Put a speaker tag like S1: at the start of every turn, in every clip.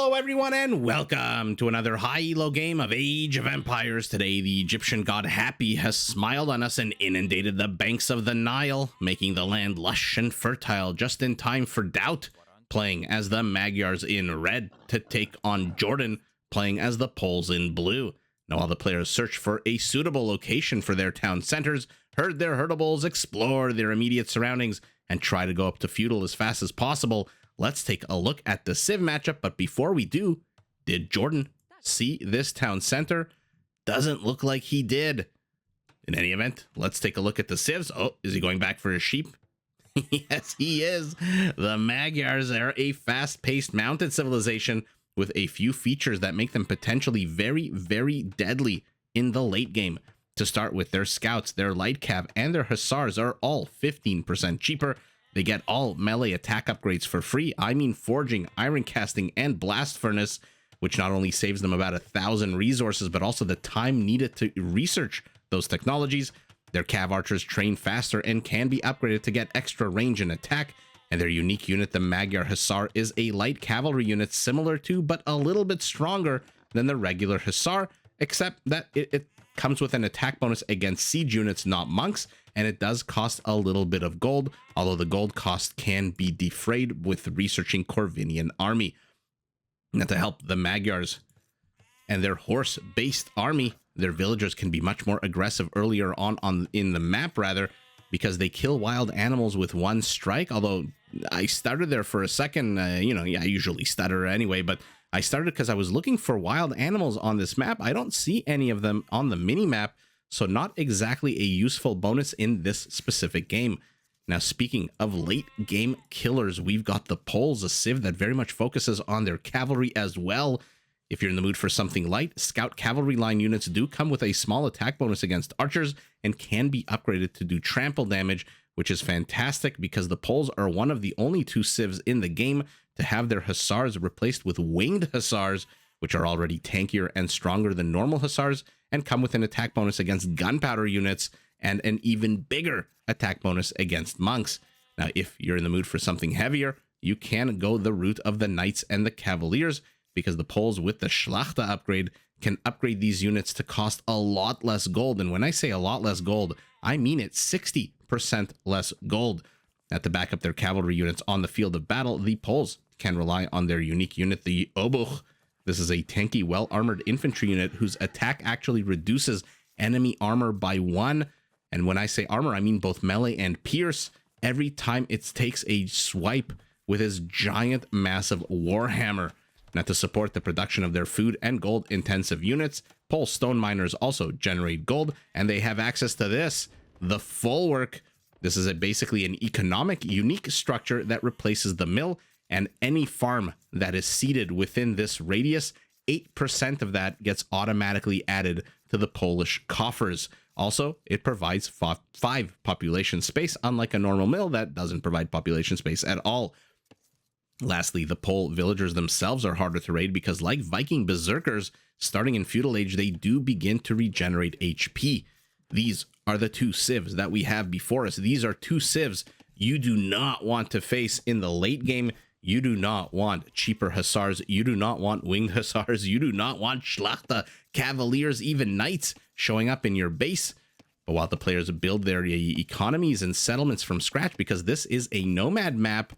S1: Hello everyone and welcome to another high elo game of Age of Empires. Today the Egyptian god Happy has smiled on us and inundated the banks of the Nile, making the land lush and fertile just in time for DauT, playing as the Magyars in red to take on JorDan, playing as the Poles in blue. Now while the players search for a suitable location for their town centers, herd their herdables, explore their immediate surroundings, and try to go up to feudal as fast as possible, let's take a look at the Civ matchup. But before we do, did JorDan see this town center? Doesn't look like he did. In any event, let's take a look at the Civs. Oh, is he going back for his sheep? Yes, he is. The Magyars are a fast-paced mounted civilization with a few features that make them potentially very, very deadly in the late game. To start with, their scouts, their light cav, and their hussars are all 15% cheaper. They get all melee attack upgrades for free. I mean forging, iron casting, and blast furnace, which not only saves them about 1,000 resources, but also the time needed to research those technologies. Their cav archers train faster and can be upgraded to get extra range and attack. And their unique unit, the Magyar Hussar, is a light cavalry unit similar to, but a little bit stronger than the regular Hussar, except that it comes with an attack bonus against siege units, not monks, and it does cost a little bit of gold, although the gold cost can be defrayed with researching Corvinian army. Now, to help the Magyars and their horse-based army, their villagers can be much more aggressive earlier on in the map, rather, because they kill wild animals with one strike. Although I stuttered there for a second, I usually stutter anyway, but I started because I was looking for wild animals on this map. I don't see any of them on the mini-map, so not exactly a useful bonus in this specific game. Now, speaking of late game killers, we've got the Poles, a civ that very much focuses on their cavalry as well. If you're in the mood for something light, scout cavalry line units do come with a small attack bonus against archers and can be upgraded to do trample damage, which is fantastic because the Poles are one of the only two civs in the game to have their hussars replaced with winged hussars, which are already tankier and stronger than normal hussars, and come with an attack bonus against gunpowder units and an even bigger attack bonus against monks. Now, if you're in the mood for something heavier, you can go the route of the knights and the cavaliers, because the Poles with the Schlachter upgrade can upgrade these units to cost a lot less gold. And when I say a lot less gold, I mean it 60% less gold. Now, to back up their cavalry units on the field of battle, the Poles can rely on their unique unit, the Obuch. This is a tanky, well-armored infantry unit whose attack actually reduces enemy armor by 1. And when I say armor, I mean both melee and pierce, every time it takes a swipe with his giant, massive warhammer. Now, to support the production of their food and gold-intensive units, Pole stone miners also generate gold, and they have access to this, the Folwark. This is basically an economic, unique structure that replaces the mill, and any farm that is seated within this radius, 8% of that gets automatically added to the Polish coffers. Also, it provides 5 population space, unlike a normal mill that doesn't provide population space at all. Lastly, the Pole villagers themselves are harder to raid because, like Viking berserkers, starting in Feudal Age, they do begin to regenerate HP. These are the two civs that we have before us. These are two civs you do not want to face in the late game. You do not want cheaper hussars. You do not want winged hussars. You do not want Schlachter, cavaliers, even knights showing up in your base. But while the players build their economies and settlements from scratch, because this is a nomad map,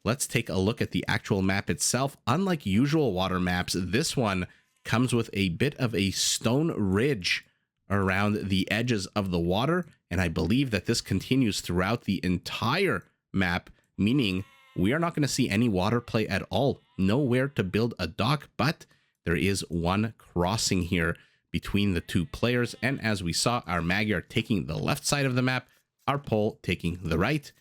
S1: let's take a look at the actual map itself. Unlike usual water maps, this one comes with a bit of a stone ridge around the edges of the water, and I believe that this continues throughout the entire map, meaning we are not going to see any water play at all. Nowhere to build a dock, but there is one crossing here between the two players, and as we saw, our Magyar taking the left side of the map, our Pole taking the right.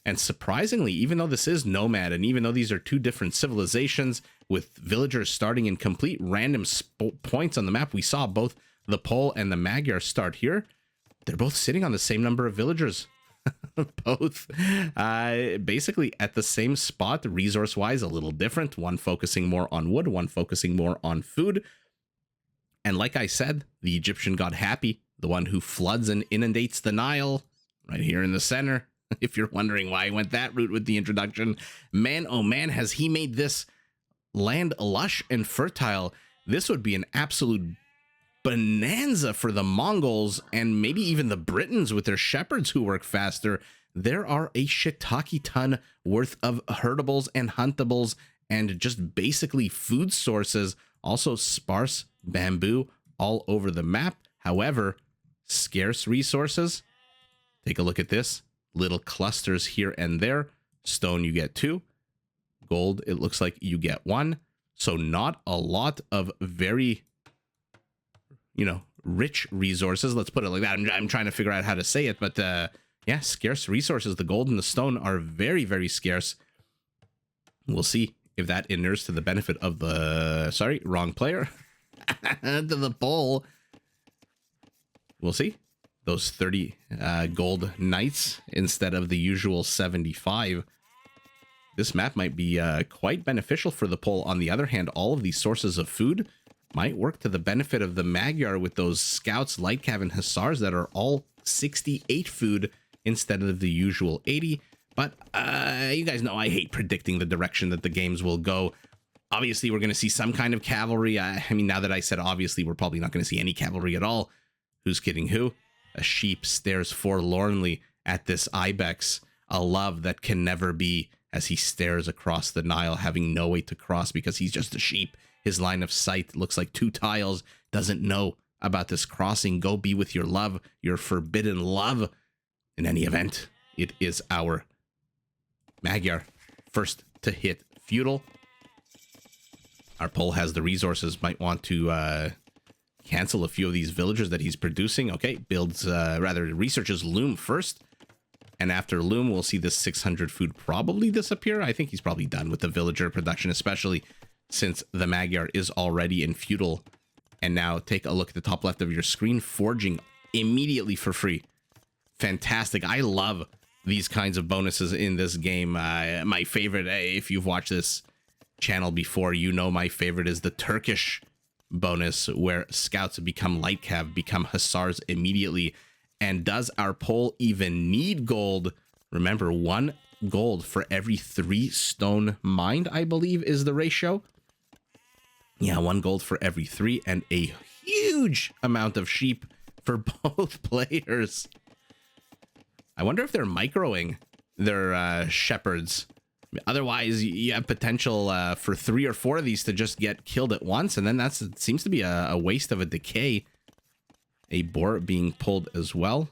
S1: And surprisingly, even though this is nomad, and even though these are two different civilizations with villagers starting in complete random points on the map, we saw both the Pole and the Magyar start here. They're both sitting on the same number of villagers. Both basically at the same spot, resource-wise, a little different. One focusing more on wood, one focusing more on food. And like I said, the Egyptian god Happy, the one who floods and inundates the Nile, right here in the center. If you're wondering why I went that route with the introduction, man, oh man, has he made this land lush and fertile, this would be an absolute bonanza for the Mongols and maybe even the Britons with their shepherds who work faster. There are a shiitake ton worth of herdables and huntables and just basically food sources. Also sparse bamboo all over the map. However, scarce resources. Take a look at this. Little clusters here and there. Stone, you get 2. Gold, it looks like you get 1. So not a lot of very, rich resources. Let's put it like that. I'm trying to figure out how to say it, but yeah, scarce resources. The gold and the stone are very, very scarce. We'll see if that inures to the benefit of the, sorry, wrong player, to the pole. We'll see. Those 30 gold knights instead of the usual 75. This map might be quite beneficial for the pole. On the other hand, all of these sources of food might work to the benefit of the Magyar with those scouts, light cav, and hussars that are all 68 food instead of the usual 80. But you guys know I hate predicting the direction that the games will go. Obviously, we're going to see some kind of cavalry. I mean, now that I said obviously, we're probably not going to see any cavalry at all. Who's kidding who? A sheep stares forlornly at this ibex, a love that can never be, as he stares across the Nile, having no way to cross because he's just a sheep. His line of sight looks like 2 tiles, doesn't know about this crossing. Go be with your love, your forbidden love. In any event, it is our Magyar first to hit Feudal. Our pole has the resources, might want to cancel a few of these villagers that he's producing. Okay, builds, researches Loom first. And after Loom, we'll see this 600 food probably disappear. I think he's probably done with the villager production, especially since the Magyar is already in Feudal. And now take a look at the top left of your screen, forging immediately for free. Fantastic. I love these kinds of bonuses in this game. My favorite, if you've watched this channel before, you know my favorite is the Turkish bonus where scouts become light cav, become hussars immediately. And does our pole even need gold? Remember, 1 gold for every 3 stone mined, I believe, is the ratio. Yeah, 1 gold for every 3, and a huge amount of sheep for both players. I wonder if they're microing their shepherds. Otherwise, you have potential for 3 or 4 of these to just get killed at once, and then it seems to be a waste of a decay. A boar being pulled as well.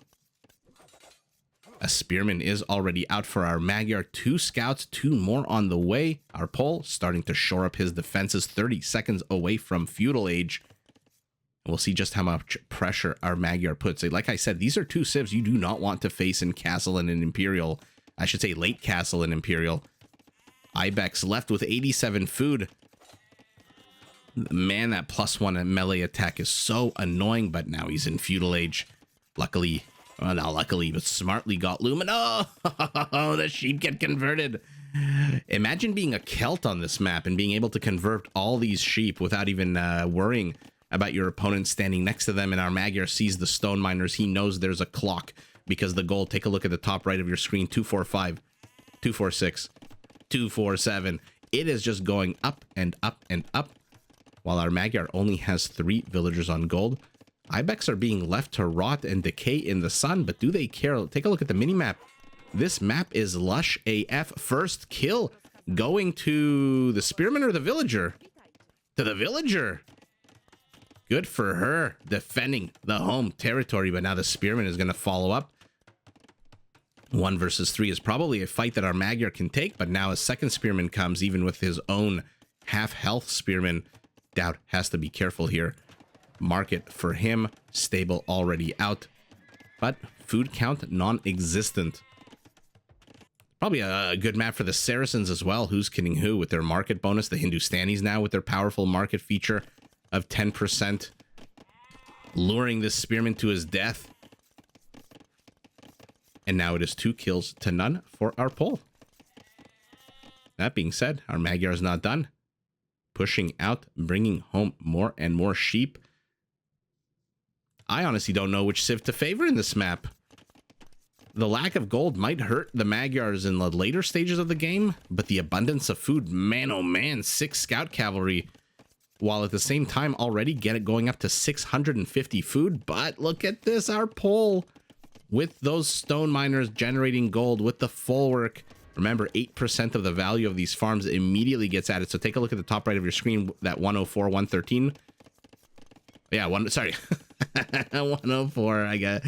S1: A spearman is already out for our Magyar. 2 scouts, 2 more on the way. Our pole starting to shore up his defenses, 30 seconds away from Feudal Age. We'll see just how much pressure our Magyar puts. Like I said, these are 2 civs you do not want to face in Castle and in Imperial. I should say late Castle and Imperial. Ibex left with 87 food. Man, that +1 melee attack is so annoying, but now he's in Feudal Age. Luckily, well, not luckily, but smartly got Lumen. Oh, the sheep get converted. Imagine being a Celt on this map and being able to convert all these sheep without even worrying about your opponent standing next to them. And our Magyar sees the stone miners. He knows there's a clock because the gold, take a look at the top right of your screen, 245, 246, 247. It is just going up and up and up. While our Magyar only has 3 villagers on gold. Ibex are being left to rot and decay in the sun, but do they care? Take a look at the minimap. This map is lush AF. First kill going to the spearman or the villager? To the villager. Good for her, defending the home territory, but now the spearman is going to follow up. 1 versus 3 is probably a fight that our Magyar can take, but now a second spearman comes, even with his own half-health spearman. DauT has to be careful here. Market for him, stable already out, but food count non-existent. Probably a good map for the Saracens as well. Who's kidding who with their market bonus? The Hindustanis now with their powerful market feature of 10%, luring this spearman to his death. And now it is 2 kills to none for our pole. That being said, our Magyar is not done. Pushing out, bringing home more and more sheep. I honestly don't know which civ to favor in this map. the lack of gold might hurt the Magyars in the later stages of the game, but the abundance of food, man, oh man, 6 scout cavalry, while at the same time already going up to 650 food. But look at this, our pole with those stone miners generating gold with the full work. Remember, 8% of the value of these farms immediately gets added. So take a look at the top right of your screen, that 104, 113. Yeah, sorry. 104, I got.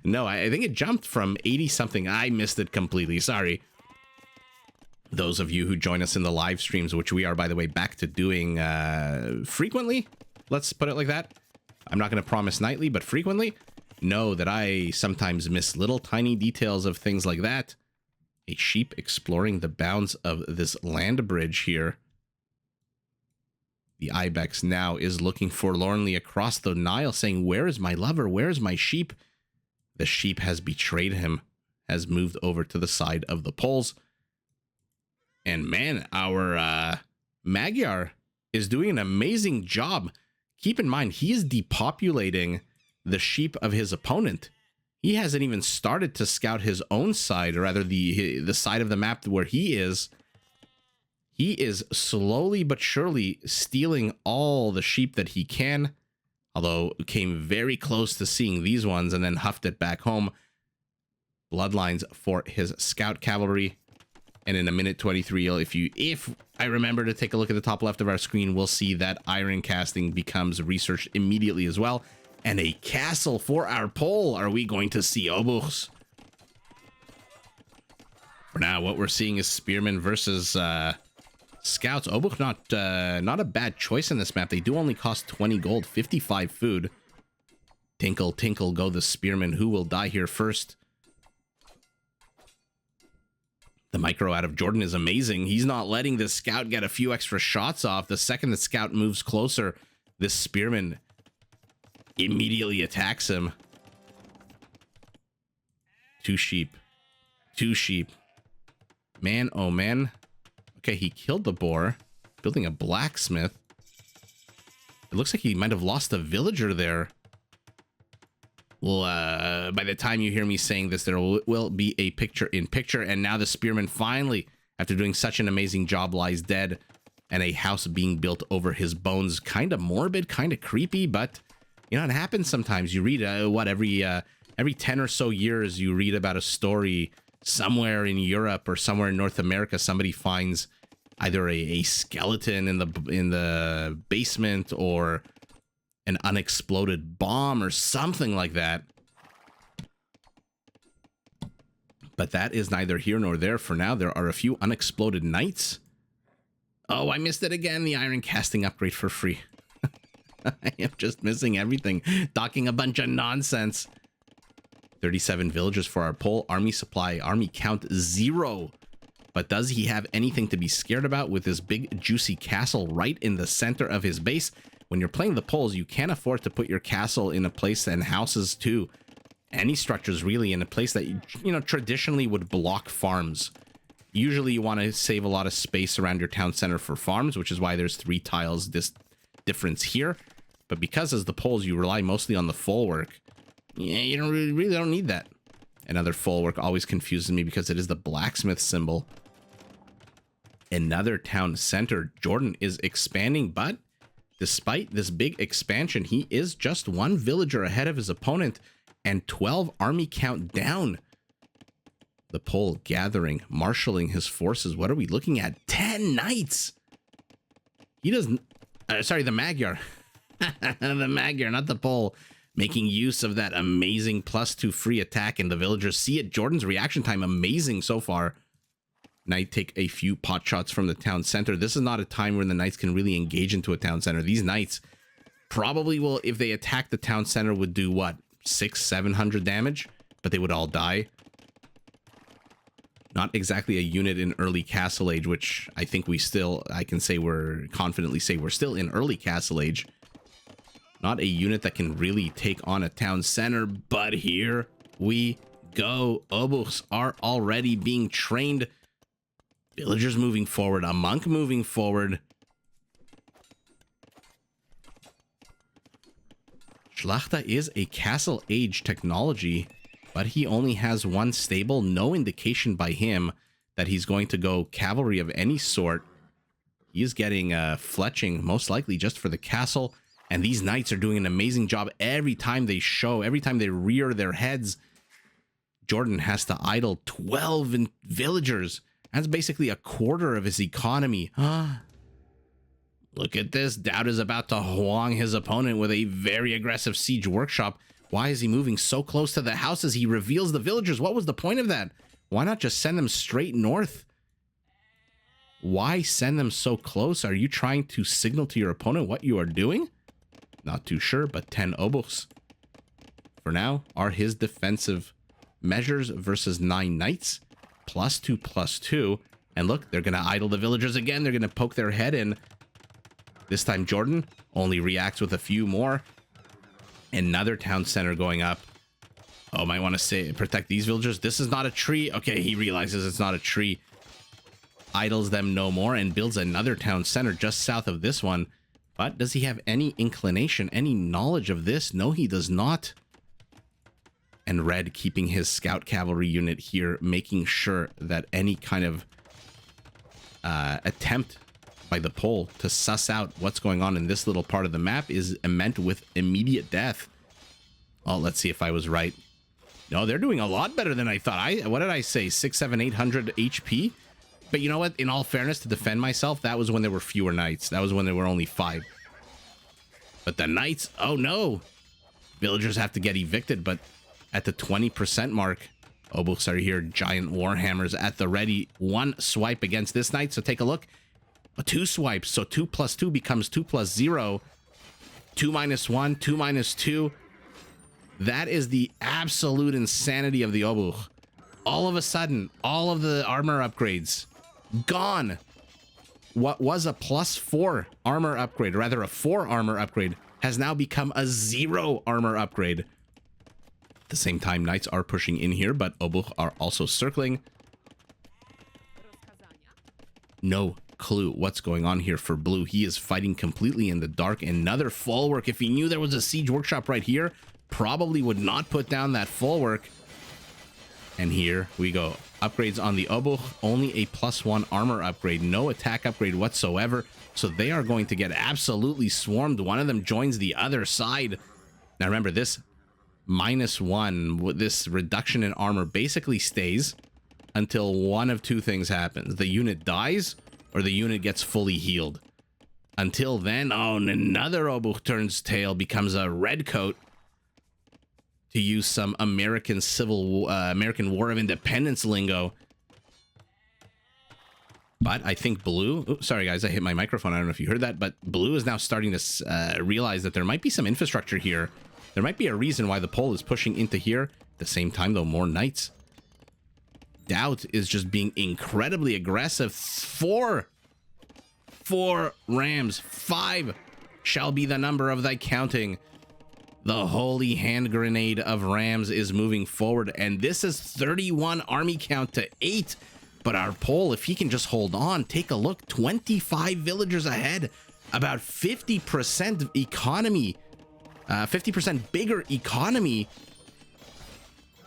S1: No, I think it jumped from 80 something. I missed it completely. Sorry. Those of you who join us in the live streams, which we are, by the way, back to doing frequently. Let's put it like that. I'm not going to promise nightly, but frequently. Know that I sometimes miss little tiny details of things like that. A sheep exploring the bounds of this land bridge here. The ibex now is looking forlornly across the Nile, saying, "Where is my lover? Where is my sheep?" The sheep has betrayed him, has moved over to the side of the poles. And man, our Magyar is doing an amazing job. Keep in mind, he is depopulating the sheep of his opponent. He hasn't even started to scout his own side, or rather the side of the map where he is. He is slowly but surely stealing all the sheep that he can, although came very close to seeing these ones and then huffed it back home. Bloodlines for his scout cavalry. And in a minute 23, if I remember to take a look at the top left of our screen, we'll see that iron casting becomes researched immediately as well. And a castle for our pole. Are we going to see Obuchs? For now, what we're seeing is spearmen versus scouts. Obuch not a bad choice in this map. They do only cost 20 gold, 55 food. Tinkle, tinkle, go the spearmen. Who will die here first? The micro out of JorDan is amazing. He's not letting this scout get a few extra shots off. The second the scout moves closer, this spearman immediately attacks him. 2 sheep. 2 sheep. Man, oh man. Okay, he killed the boar. Building a blacksmith. It looks like he might have lost a villager there. Well, by the time you hear me saying this, there will be a picture-in-picture. And now the spearman finally, after doing such an amazing job, lies dead. And a house being built over his bones. Kind of morbid, kind of creepy, but you know, it happens sometimes. You read, every 10 or so years, you read about a story somewhere in Europe or somewhere in North America. Somebody finds either a skeleton in the basement or an unexploded bomb or something like that. But that is neither here nor there for now. There are a few unexploded knights. Oh, I missed it again. The iron casting upgrade for free. I am just missing everything. Docking a bunch of nonsense. 37 villagers for our pole. Army supply. Army count 0. But does he have anything to be scared about with this big juicy castle right in the center of his base? When you're playing the poles, you can't afford to put your castle in a place, and houses too. Any structures really in a place that you know traditionally would block farms. Usually you want to save a lot of space around your town center for farms, which is why there's 3 tiles this difference here. But because as the poles, you rely mostly on the full work. Yeah, you don't really don't need that. Another full work always confuses me because it is the blacksmith symbol. Another town center. JorDan is expanding, but despite this big expansion, he is just 1 villager ahead of his opponent and 12 army count down. The pole gathering, marshaling his forces. What are we looking at? 10 knights. He doesn't. Sorry, the Magyar. The Magyar, not the pole. Making use of that amazing +2 free attack, and the villagers see it. JorDan's reaction time amazing so far. Knight take a few pot shots from the town center. This is not a time when the knights can really engage into a town center. These knights probably will, if they attack the town center, would do what, 600-700 damage, but they would all die. Not exactly a unit in early Castle Age, which I think I can say confidently say we're still in early Castle Age. Not a unit that can really take on a town center, but here we go. Obuchs are already being trained. Villagers moving forward, a monk moving forward. Schlachta is a Castle Age technology, but he only has one stable. No indication by him that he's going to go cavalry of any sort. He's getting fletching, most likely just for the castle. And these knights are doing an amazing job every time they show, every time they rear their heads. JorDan has to idle 12 villagers. That's basically a quarter of his economy. Look at this. DauT is about to Huang his opponent with a very aggressive siege workshop. Why is he moving so close to the houses? He reveals the villagers. What was the point of that? Why not just send them straight north? Why send them so close? Are you trying to signal to your opponent what you are doing? Not too sure, but 10 obuchs for now are his defensive measures versus 9 knights. +2, +2. And look, they're going to idle the villagers again. They're going to poke their head in. This time JorDan only reacts with a few more. Another town center going up. Oh, might want to say protect these villagers. This is not a tree. Okay, he realizes it's not a tree. Idles them no more and builds another town center just south of this one. But does he have any inclination, any knowledge of this? No, he does not. And Red keeping his scout cavalry unit here, making sure that any kind of attempt by the Pole to suss out what's going on in this little part of the map is meant with immediate death. Oh, let's see if I was right. No, they're doing a lot better than I thought. What did I say? 600, 700, 800 HP? But you know what? In all fairness, to defend myself, that was when there were fewer knights. That was when there were only 5. But the knights, oh no. Villagers have to get evicted, but at the 20% mark, obuchs are here. Giant warhammers at the ready. 1 swipe against this knight, so take a look. 2 swipes, so 2 + 2 becomes 2 + 0. 2 - 1, 2 - 2. That is the absolute insanity of the obuch. All of a sudden, all of the armor upgrades gone. What was a +4 armor upgrade, or rather a 4 armor upgrade, has now become a 0 armor upgrade. At the same time, knights are pushing in here, but obuch are also circling. No clue what's going on here for blue. He is fighting completely in the dark. Another folwark. If he knew there was a siege workshop right here, probably would not put down that folwark. And here we go. Upgrades on the obuch. Only a +1 armor upgrade. No attack upgrade whatsoever. So they are going to get absolutely swarmed. One of them joins the other side. Now remember, this -1, with this reduction in armor, basically stays until one of 2 things happens. The unit dies or the unit gets fully healed. Until then, oh, another obuch turns tail, becomes a red coat. To use some American American War of Independence lingo. But I think blue, oops, sorry guys, I hit my microphone. I don't know if you heard that, but blue is now starting to realize that there might be some infrastructure here. There might be a reason why the Pole is pushing into here. At the same time, though, more knights. DauT is just being incredibly aggressive. 4 rams, 5 shall be the number of thy counting. The holy hand grenade of rams is moving forward, and this is 31 army count to 8. But our Pole, if he can just hold on, take a look, 25 villagers ahead, about 50% economy, 50% bigger economy.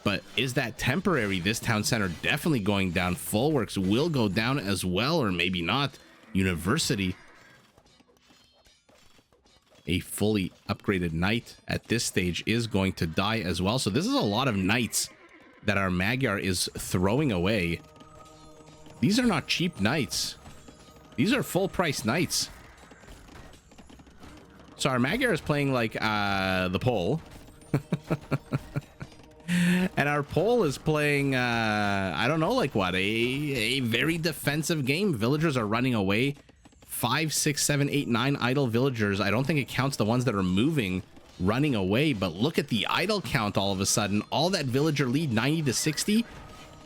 S1: But is that temporary? This town center definitely going down. Folwarks will go down as well, or maybe not. University. A fully upgraded knight at this stage is going to die as well. So this is a lot of knights that our Magyar is throwing away. These are not cheap knights. These are full price knights. So our Magyar is playing like the Pole. And our Pole is playing, I don't know, like what? A very defensive game. Villagers are running away. 5, 6, 7, 8, 9 idle villagers. I don't think it counts the ones that are moving, running away. But look at the idle count all of a sudden. All that villager lead, 90 to 60.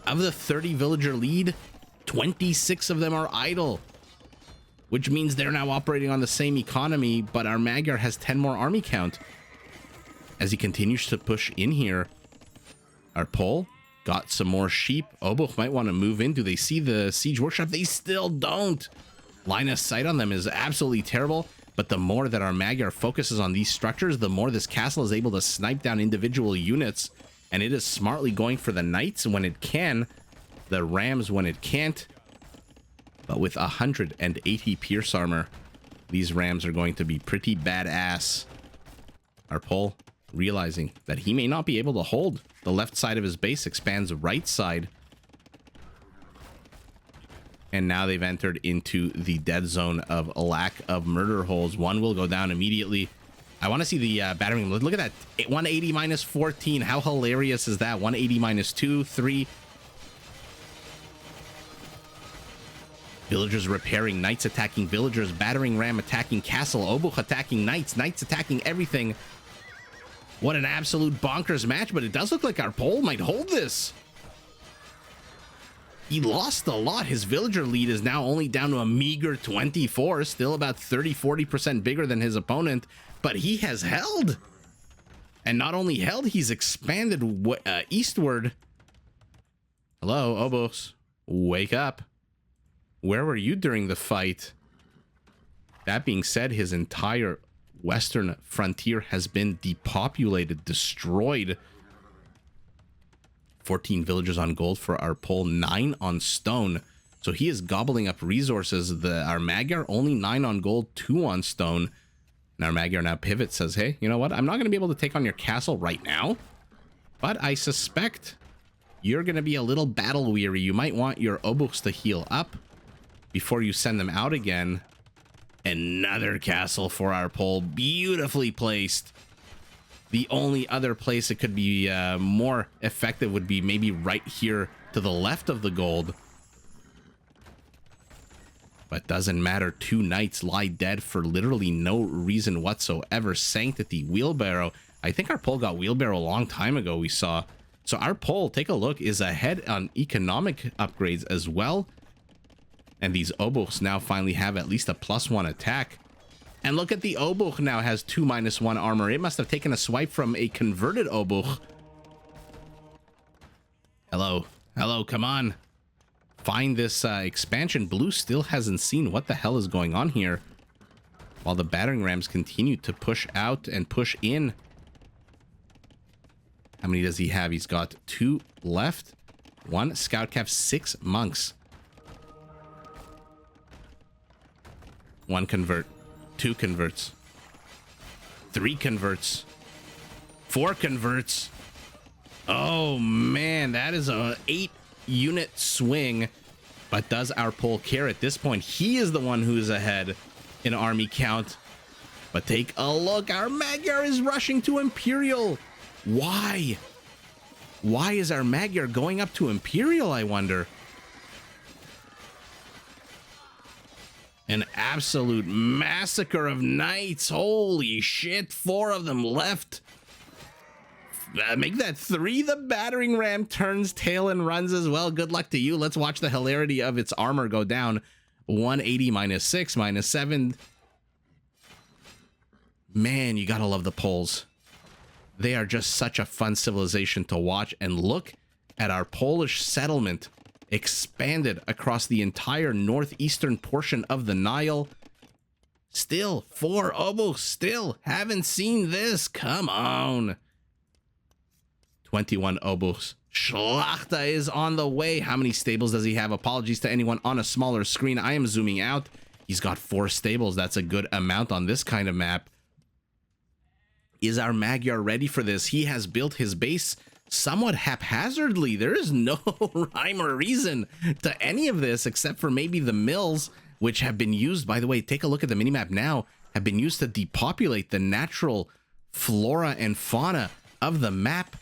S1: Of the 30 villager lead, 26 of them are idle. Which means they're now operating on the same economy, but our Magyar has 10 more army count. As he continues to push in here, our Pole got some more sheep. Obuch might want to move in. Do they see the siege workshop? They still don't. Line of sight on them is absolutely terrible, but the more that our Magyar focuses on these structures, the more this castle is able to snipe down individual units. And it is smartly going for the knights when it can, the rams when it can't. But with 180 pierce armor, these rams are going to be pretty badass. Our Pole realizing that he may not be able to hold. The left side of his base expands right side. And now they've entered into the dead zone of a lack of murder holes. One will go down immediately. I want to see the battering. Look at that. 180 minus 14. How hilarious is that? 180 minus 2, 3. Villagers repairing, knights attacking villagers, battering ram attacking castle, Obuch attacking knights, knights attacking everything. What an absolute bonkers match, but it does look like our Pole might hold this. He lost a lot. His villager lead is now only down to a meager 24, still about 30-40% bigger than his opponent, but he has held. And not only held, he's expanded eastward. Hello, Obos. Wake up. Where were you during the fight? That being said, his entire western frontier has been depopulated, destroyed. 14 villagers on gold for our Pole, 9 on stone. So he is gobbling up resources. Our Magyar only 9 on gold, 2 on stone. And our Magyar now pivots, says, hey, you know what? I'm not going to be able to take on your castle right now, but I suspect you're going to be a little battle weary. You might want your Obuchs to heal up before you send them out again. Another castle for our Pole, beautifully placed. The only other place it could be more effective would be maybe right here to the left of the gold. But doesn't matter. 2 knights lie dead for literally no reason whatsoever. Sanctity, wheelbarrow. I think our Pole got wheelbarrow a long time ago, we saw. So our Pole, take a look, is ahead on economic upgrades as well. And these Obuchs now finally have at least a +1 attack. And look at the Obuch now has 2 -1 armor. It must have taken a swipe from a converted Obuch. Hello. Hello, come on. Find this expansion. Blue still hasn't seen what the hell is going on here. While the battering rams continue to push out and push in. How many does he have? He's got 2 left. 1 scout cav, 6 monks. 1 convert. 2 converts. 3 converts. 4 converts. Oh man, that is a 8-unit swing. But does our Pole care at this point? He is the one who's ahead in army count. But take a look, our Magyar is rushing to Imperial. Why? Why is our Magyar going up to Imperial, I wonder? An absolute massacre of knights. Holy shit, 4 of them left. Make that 3. The battering ram turns tail and runs as well. Good luck to you. Let's watch the hilarity of its armor go down. 180 minus 6 minus 7. Man, you gotta love the Poles. They are just such a fun civilization to watch. And look at our Polish settlement. Expanded across the entire northeastern portion of the Nile. Still 4 Obuchs. Still haven't seen this. Come on. 21 Obuchs. Schlachta is on the way. How many stables does he have? Apologies to anyone on a smaller screen. I am zooming out. He's got 4 stables. That's a good amount on this kind of map. Is our Magyar ready for this? He has built his base somewhat haphazardly. There is no rhyme or reason to any of this except for maybe the mills, which have been used, by the way, take a look at the minimap now, have been used to depopulate the natural flora and fauna of the map.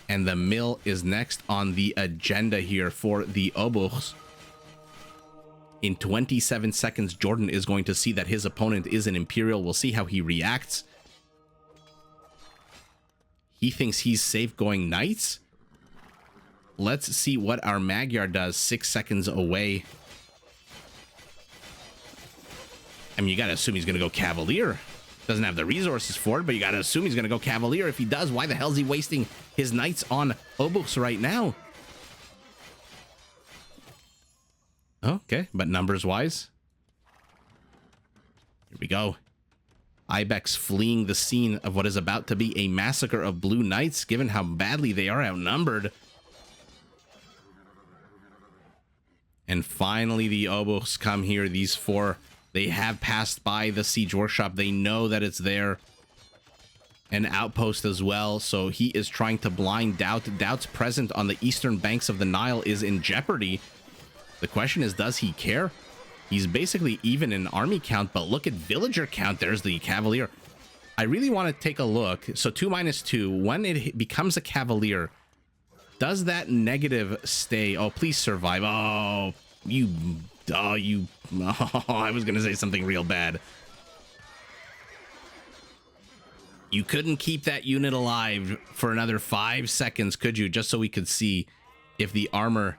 S1: And the mill is next on the agenda here for the Obuchs. In 27 seconds, JorDan is going to see that his opponent is an Imperial. We'll see how he reacts. He thinks he's safe going knights. Let's see what our Magyar does 6 seconds away. I mean, you gotta assume he's gonna go Cavalier. Doesn't have the resources for it, but you gotta assume he's gonna go Cavalier. If he does, why the hell is he wasting his knights on Obuchs right now? Okay, but numbers wise, here we go. Ibex fleeing the scene of what is about to be a massacre of blue knights, given how badly they are outnumbered. And finally, the Obos come here. These four, they have passed by the siege workshop. They know that it's there. An outpost as well. So he is trying to blind DauT. DauT's presence on the eastern banks of the Nile is in jeopardy. The question is, does he care? He's basically even in army count, but look at villager count. There's the Cavalier. I really want to take a look. So 2 - 2, when it becomes a Cavalier, does that negative stay? Oh, please survive. Oh, I was going to say something real bad. You couldn't keep that unit alive for another 5 seconds, could you? Just so we could see if the armor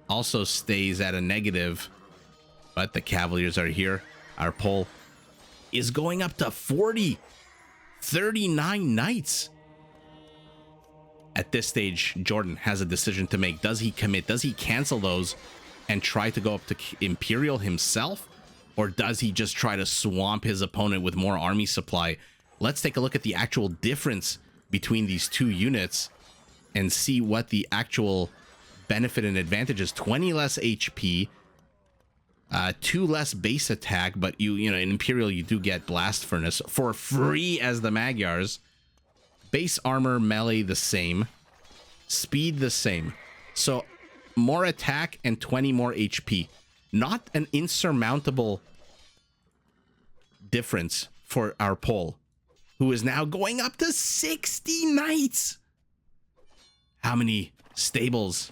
S1: also stays at a negative. But the Cavaliers are here. Our poll is going up to 39 knights. At this stage, JorDan has a decision to make. Does he commit? Does he cancel those and try to go up to Imperial himself? Or does he just try to swamp his opponent with more army supply? Let's take a look at the actual difference between these two units and see what the actual benefit and advantage is. 20 less HP, 2 less base attack, but you know, in Imperial you do get Blast Furnace for free as the Magyars. Base armor, melee the same, speed the same. So more attack and 20 more HP. Not an insurmountable difference for our poll, who is now going up to 60 knights. How many stables?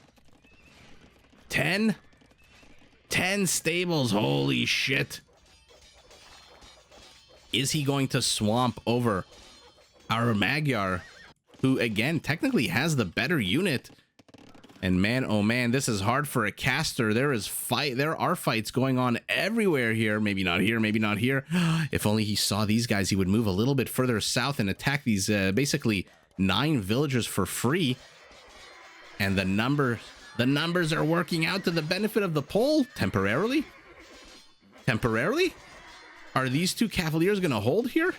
S1: 10? 10 stables, holy shit. Is he going to swamp over our Magyar, who again technically has the better unit? And man, oh man, this is hard for a caster. There are fights going on everywhere here. Maybe not here, maybe not here. If only he saw these guys, he would move a little bit further south and attack these basically 9 villagers for free. And the numbers are working out to the benefit of the poll temporarily. Temporarily? Are these two Cavaliers going to hold here?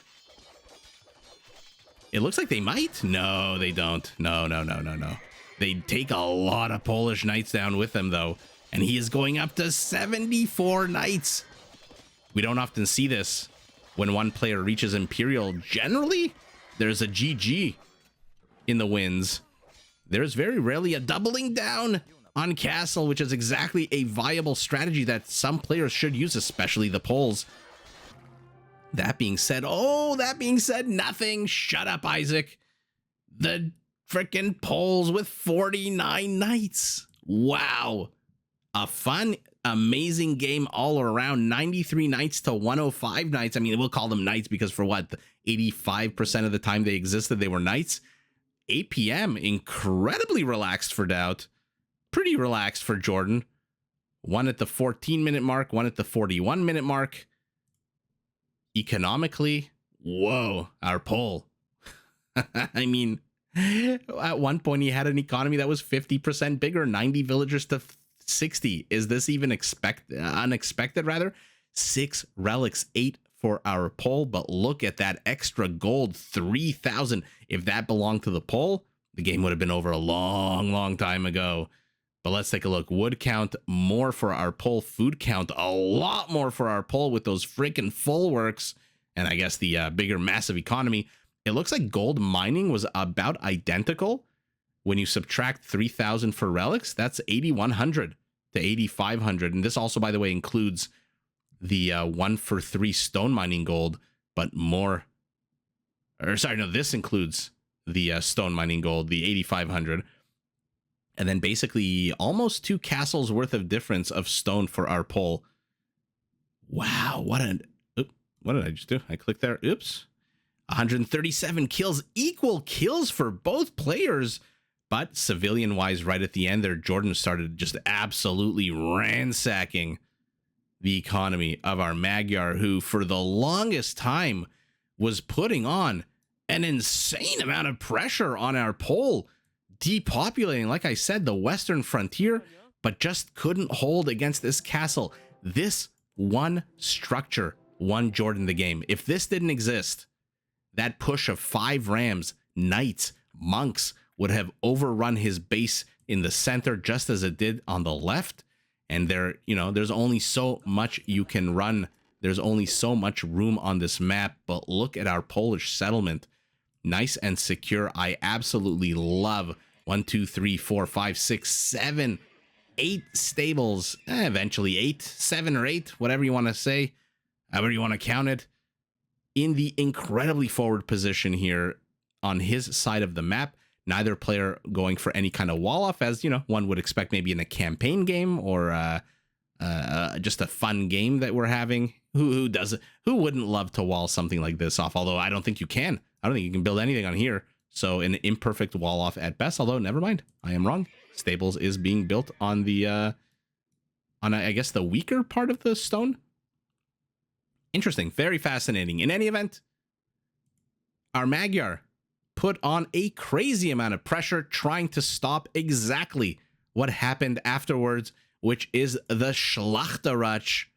S1: It looks like they might. No, they don't. No. They take a lot of Polish knights down with them, though. And he is going up to 74 knights. We don't often see this when one player reaches Imperial. Generally, there's a GG in the wins. There's very rarely a doubling down on Castle, which is exactly a viable strategy that some players should use, especially the Poles. That being said, nothing. Shut up, Isaac. The freaking Poles with 49 knights. Wow. A fun, amazing game all around. 93 knights to 105 knights. I mean, we'll call them knights because for what, 85% of the time they existed, they were knights. 8 p.m. incredibly relaxed for DauT. Pretty relaxed for JorDan. One at the 14-minute mark, one at the 41-minute mark. Economically, whoa, our poll. I mean, at one point he had an economy that was 50% bigger, 90 villagers to 60. Is this even unexpected rather? 6 relics, 8 for our poll, but look at that extra gold, 3,000. If that belonged to the poll, the game would have been over a long time ago. But let's take a look. Wood count, more for our poll. Food count, a lot more for our poll with those freaking full works. And I guess the bigger massive economy. It looks like gold mining was about identical. When you subtract 3,000 for relics, that's 8,100 to 8,500. And this also, by the way, includes the 1 for 3 stone mining gold, but more. Or sorry, no, this includes the stone mining gold, the 8,500. And then basically almost 2 castles worth of difference of stone for our poll. Wow, what did I just do? I clicked there. Oops. 137 kills, equal kills for both players. But civilian-wise, right at the end there, JorDan started just absolutely ransacking the economy of our Magyar, who for the longest time was putting on an insane amount of pressure on our poll, depopulating, like I said, the western frontier, but just couldn't hold against this castle. This one structure won JorDan the game. If this didn't exist, that push of 5 Rams, Knights, Monks would have overrun his base in the center just as it did on the left. And there, you know, there's only so much you can run. There's only so much room on this map. But look at our Polish settlement. Nice and secure. I absolutely love 1, 2, 3, 4, 5, 6, 7, 8 stables. Eventually 8, 7 or 8, whatever you want to say, however you want to count it, in the incredibly forward position here on his side of the map. Neither player going for any kind of wall off, as you know, one would expect maybe in a campaign game or just a fun game that we're having. Who wouldn't love to wall something like this off? Although I don't think you can. I don't think you can build anything on here. So an imperfect wall off at best. Although never mind, I am wrong. Stables is being built on the I guess the weaker part of the stone. Interesting, very fascinating. In any event, our Magyar put on a crazy amount of pressure trying to stop exactly what happened afterwards, which is the Schlachter rush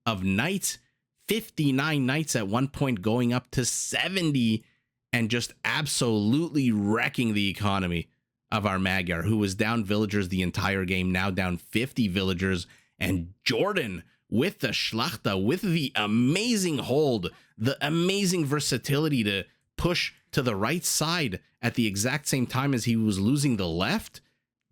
S1: of knights. 59 knights at one point going up to 70 and just absolutely wrecking the economy of our Magyar, who was down villagers the entire game, now down 50 villagers. And JorDan with the Schlachter, with the amazing hold, the amazing versatility to push to the right side at the exact same time as he was losing the left,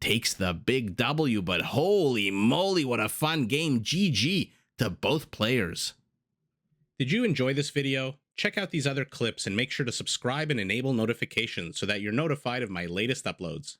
S1: takes the big W. But holy moly, what a fun game. GG to both players. Did you enjoy this video? Check out these other clips and make sure to subscribe and enable notifications so that you're notified of my latest uploads.